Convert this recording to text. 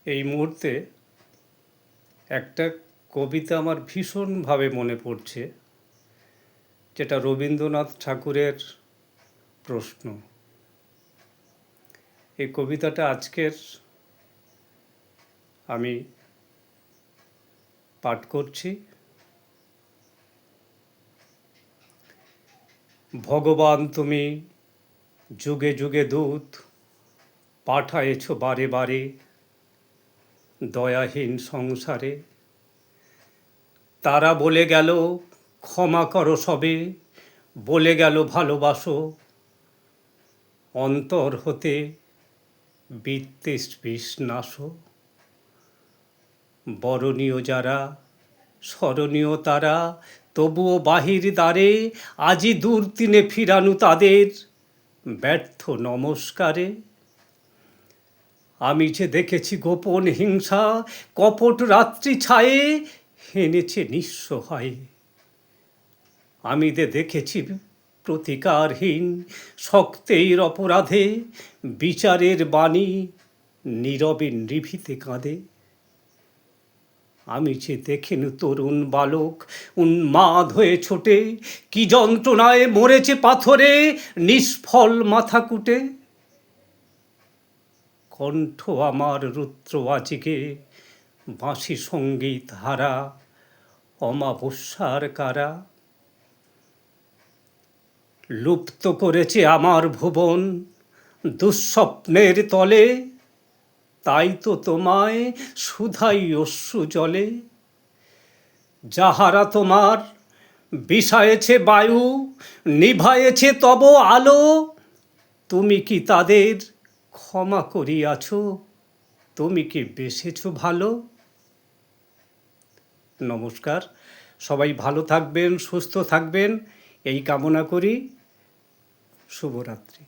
এই মুহূর্তে একটা কবিতা আমার ভীষণভাবে মনে পড়ছে, যেটা রবীন্দ্রনাথ ঠাকুরের প্রশ্ন। এই কবিতাটা আজকের আমি পাঠ করছি। ভগবান তুমি যুগে যুগে দূত পাঠায়েছ বারে বারে দয়াহীন সংসারে। তারা বলে গেল ক্ষমা করো সবে, বলে গেল ভালোবাসো, অন্তর হতে বিদ্বেষ বিষ নাশো। বরণীয় যারা স্মরণীয় তারা, তবুও বাহির দ্বারে আজি দুর্দিনে ফিরানু তাদের ব্যর্থ নমস্কারে। আমি যে দেখেছি গোপন হিংসা, কপট রাত্রি ছায়ে হেনেছে নিঃস্ব হয়ে। আমি দেখেছি প্রতিকারহীন শক্তের অপরাধে বিচারের বাণী নীরবে নিভৃতে কাঁদে। আমি যে দেখিনু তরুণ বালক উন্মাদ হয়ে ছোটে, কি যন্ত্রণায় মরেছে পাথরে নিষ্ফল মাথা কুটে। কণ্ঠ আমার রুদ্র আজিকে বাঁশি সঙ্গীত হারা অমাবস্যার কারা। লুপ্ত করেছে আমার ভুবন দুঃস্বপ্নের তলে, তাই তো তোমায় সুধাই অশ্রু জলে। যাহারা তোমার বিষায়েছে বায়ু নিভায়েছে তব আলো, তুমি কি তাদের ক্ষমা করিয়াছ? তুমি কি বেসেছ ভালো? নমস্কার, সবাই ভালো থাকবেন, সুস্থ থাকবেন এই কামনা করি। শুভরাত্রি।